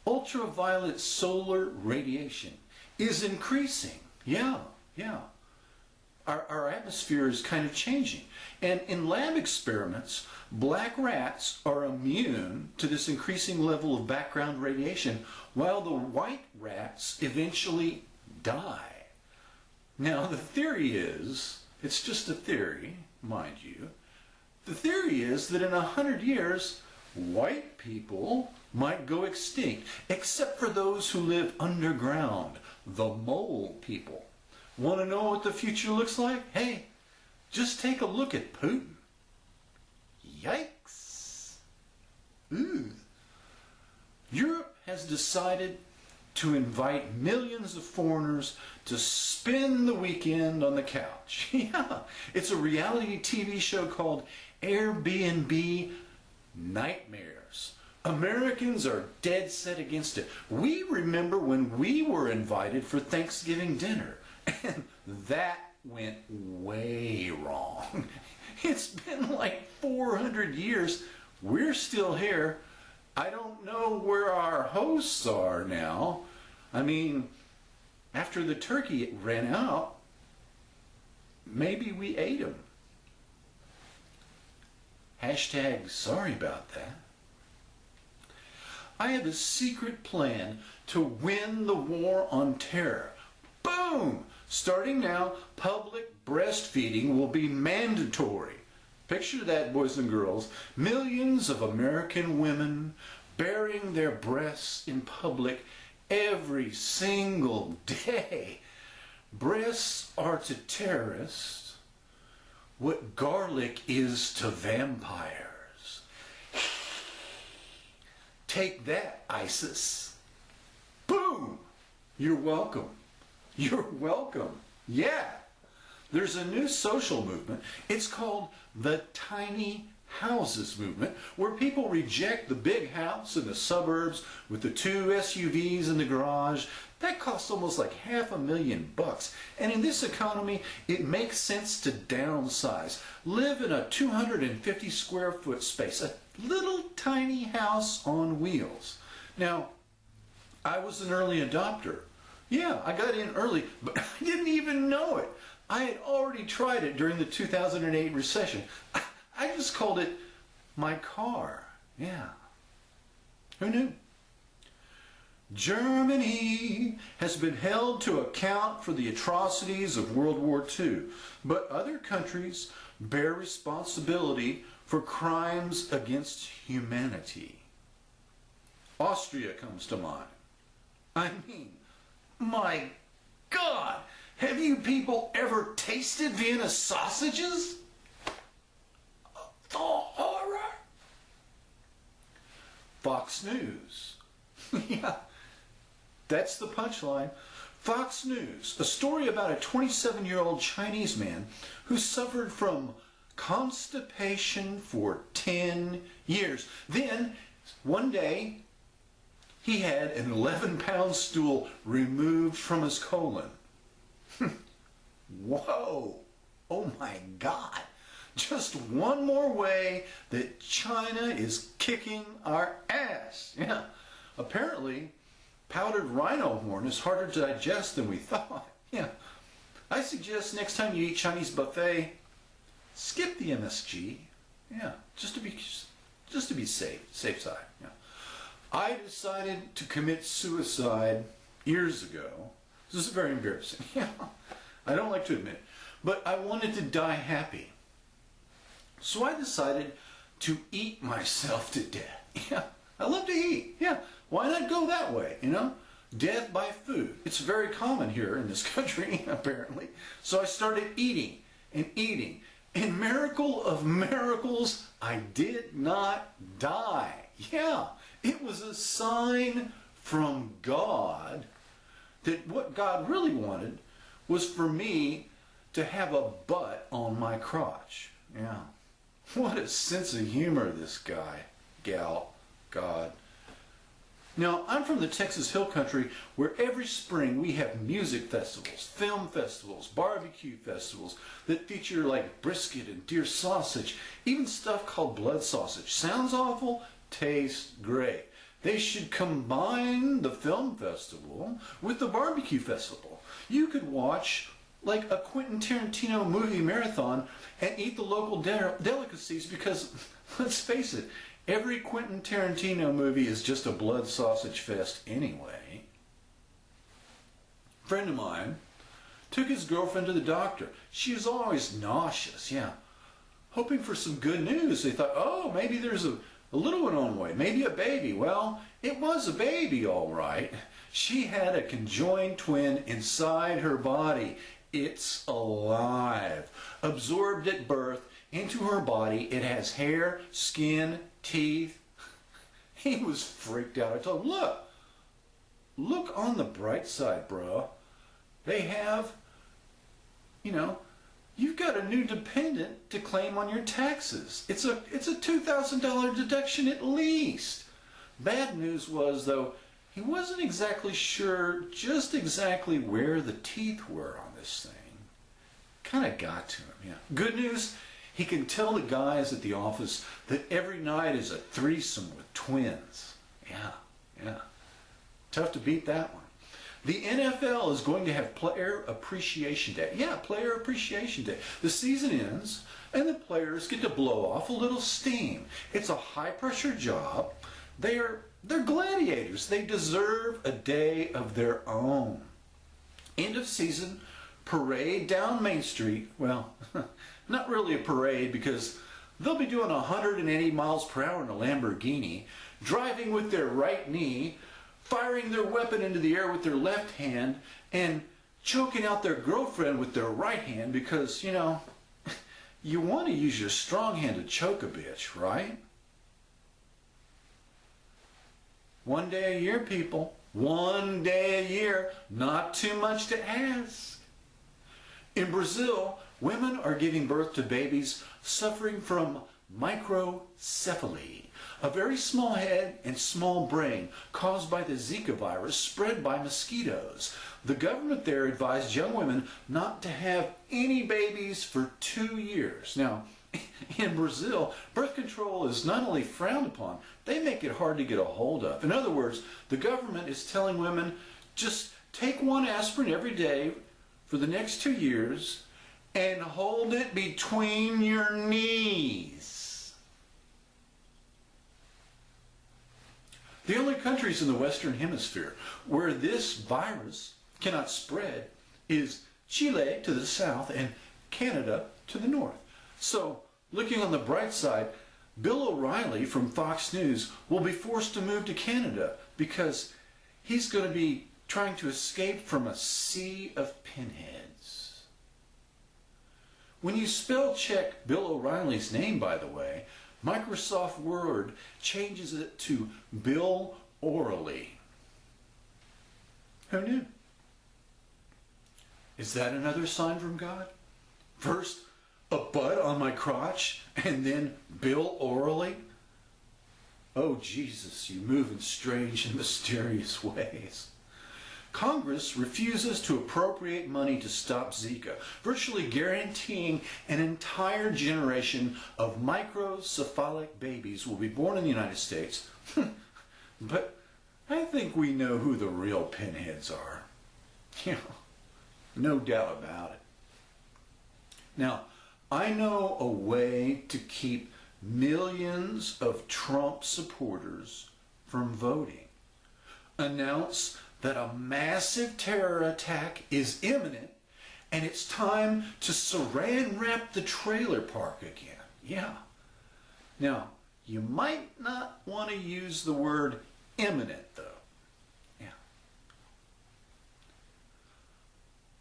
Ultraviolet solar radiation is increasing. Yeah. Our atmosphere is kind of changing. And in lab experiments, black rats are immune to this increasing level of background radiation, while the white rats eventually die. Now, the theory is, it's just a theory, mind you, the theory is that in 100 years, white people might go extinct, except for those who live underground, the mole people. Want to know what the future looks like? Hey, just take a look at Putin. Yikes. Ooh. Europe has decided to invite millions of foreigners to spend the weekend on the couch. Yeah, it's a reality TV show called Airbnb Nightmares. Americans are dead set against it. We remember when we were invited for Thanksgiving dinner. And that went way wrong. It's been like 400 years. We're still here. I don't know where our hosts are now. I mean, after the turkey ran out, maybe we ate them. Hashtag sorry about that. I have a secret plan to win the war on terror. Boom! Starting now, public breastfeeding will be mandatory. Picture that, boys and girls. Millions of American women bearing their breasts in public every single day. Breasts are to terrorists what garlic is to vampires. Take that, ISIS. Boom! You're welcome. You're welcome. Yeah. There's a new social movement. It's called the tiny houses movement, where people reject the big house in the suburbs with the 2 SUVs in the garage. That costs almost like $500,000. And in this economy, it makes sense to downsize. Live in a 250 square foot space, a little tiny house on wheels. Now, I was an early adopter. Yeah, I got in early, but I didn't even know it. I had already tried it during the 2008 recession. I just called it my car. Yeah. Who knew? Germany has been held to account for the atrocities of World War II, but other countries bear responsibility for crimes against humanity. Austria comes to mind. I mean, my God, have you people ever tasted Vienna sausages? The horror. Fox News. Yeah, that's the punchline. Fox News, a story about a 27-year-old Chinese man who suffered from constipation for 10 years. Then, one day, he had an 11-pound stool removed from his colon. Whoa! Oh my God! Just one more way that China is kicking our ass. Yeah. Apparently, powdered rhino horn is harder to digest than we thought. Yeah. I suggest next time you eat Chinese buffet, skip the MSG. Yeah. Just to be safe side. Yeah. I decided to commit suicide years ago. This is very embarrassing. Yeah. I don't like to admit it. But I wanted to die happy. So I decided to eat myself to death. Yeah. I love to eat. Yeah. Why not go that way, you know? Death by food. It's very common here in this country, apparently. So I started eating and eating. And miracle of miracles, I did not die. Yeah. It was a sign from God that what God really wanted was for me to have a butt on my crotch. Yeah. What a sense of humor, this guy, gal, God. Now, I'm from the Texas Hill Country, where every spring we have music festivals, film festivals, barbecue festivals that feature like brisket and deer sausage, even stuff called blood sausage. Sounds awful, tastes great. they should combine the film festival with the barbecue festival. You could watch like a Quentin Tarantino movie marathon and eat the local delicacies because, let's face it, every Quentin Tarantino movie is just a blood sausage fest anyway. A friend of mine took his girlfriend to the doctor. She was always nauseous, hoping for some good news. They thought, oh, maybe there's a little one on the way, maybe a baby. Well, it was a baby, all right. She had a conjoined twin inside her body. It's alive, absorbed at birth into her body. It has hair, skin, teeth. He was freaked out. I told him, look on the bright side, bro. They have, you've got a new dependent to claim on your taxes. It's a $2,000 deduction at least. Bad news was, though, he wasn't exactly sure just exactly where the teeth were on this thing. Kind of got to him, Good news, he can tell the guys at the office that every night is a threesome with twins. Yeah. Tough to beat that one. The NFL is going to have Player Appreciation Day. Player Appreciation Day. The season ends and the players get to blow off a little steam. It's a high-pressure job. They're gladiators. They deserve a day of their own. End of season parade down Main Street. Well, not really a parade because they'll be doing 180 miles per hour in a Lamborghini, driving with their right knee, firing their weapon into the air with their left hand, and choking out their girlfriend with their right hand because, you want to use your strong hand to choke a bitch, right? One day a year, people. One day a year. Not too much to ask. In Brazil, women are giving birth to babies suffering from microcephaly, a very small head and small brain caused by the Zika virus spread by mosquitoes. The government there advised young women not to have any babies for 2 years. Now, in Brazil, birth control is not only frowned upon, they make it hard to get a hold of. In other words, the government is telling women, just take one aspirin every day for the next 2 years and hold it between your knees. The only countries in the Western Hemisphere where this virus cannot spread is Chile to the south and Canada to the north. So, looking on the bright side, Bill O'Reilly from Fox News will be forced to move to Canada because he's going to be trying to escape from a sea of pinheads. When you spell check Bill O'Reilly's name, by the way, Microsoft Word changes it to Bill Orally. Who knew? Is that another sign from God? First, a bud on my crotch, and then Bill Orally? Oh, Jesus, you move in strange and mysterious ways. Congress refuses to appropriate money to stop Zika, virtually guaranteeing an entire generation of microcephalic babies will be born in the United States. But I think we know who the real pinheads are. No doubt about it. Now, I know a way to keep millions of Trump supporters from voting. Announce that a massive terror attack is imminent and it's time to saran wrap the trailer park again. Now, you might not want to use the word imminent, though.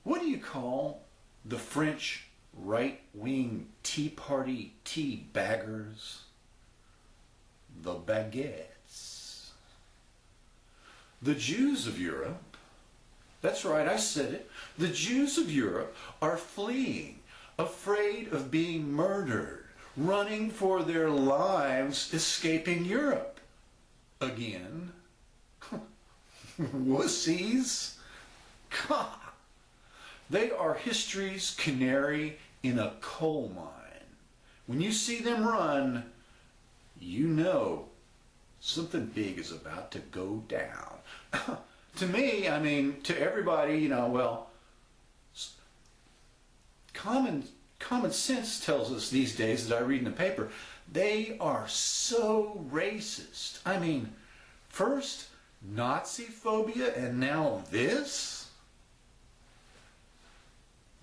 What do you call the French right-wing Tea Party tea baggers? The baguettes. The Jews of Europe, that's right, I said it, the Jews of Europe are fleeing, afraid of being murdered, running for their lives, escaping Europe. Again. Wussies. God. They are history's canary in a coal mine. When you see them run, you know Something big is about to go down. To me, I mean, to everybody, you know, well, common sense tells us these days that I read in the paper, they are so racist. I mean, first Nazi phobia and now this?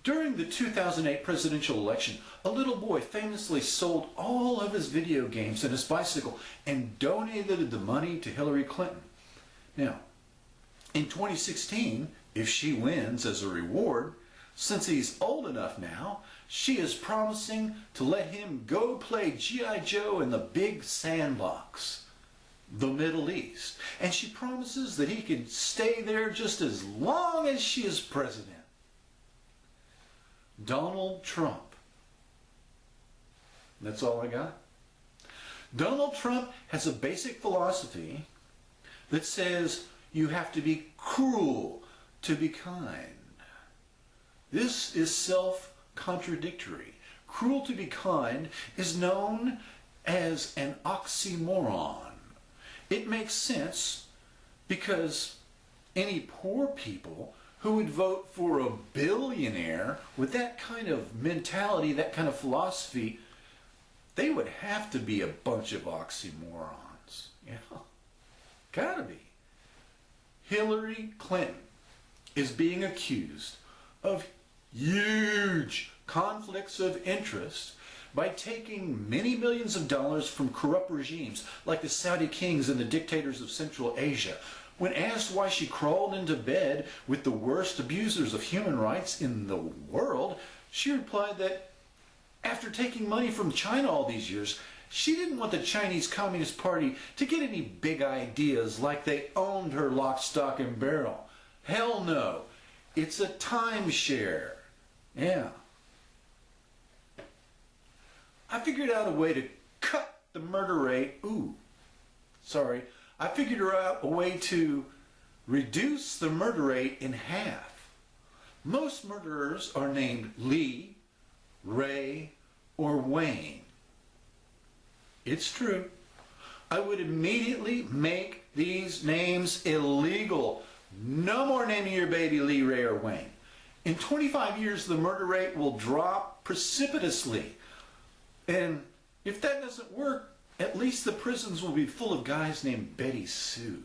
During the 2008 presidential election, a little boy famously sold all of his video games and his bicycle and donated the money to Hillary Clinton. Now, in 2016, if she wins as a reward, since he's old enough now, she is promising to let him go play G.I. Joe in the big sandbox, the Middle East. And she promises that he can stay there just as long as she is president. Donald Trump. That's all I got. Donald Trump has a basic philosophy that says you have to be cruel to be kind. This is self-contradictory. Cruel to be kind is known as an oxymoron. It makes sense because any poor people who would vote for a billionaire with that kind of mentality, that kind of philosophy, they would have to be a bunch of oxymorons. Yeah, gotta be. Hillary Clinton is being accused of huge conflicts of interest by taking many millions of dollars from corrupt regimes like the Saudi kings and the dictators of Central Asia. When asked why she crawled into bed with the worst abusers of human rights in the world, she replied that after taking money from China all these years, she didn't want the Chinese Communist Party to get any big ideas like they owned her lock, stock, and barrel. Hell no. It's a timeshare. Yeah. I figured out a way to cut the murder rate. I figured out a way to reduce the murder rate in half. Most murderers are named Lee, Ray, or Wayne. It's true. I would immediately make these names illegal. No more naming your baby Lee, Ray, or Wayne. In 25 years, the murder rate will drop precipitously. And if that doesn't work, at least the prisons will be full of guys named Betty Sue.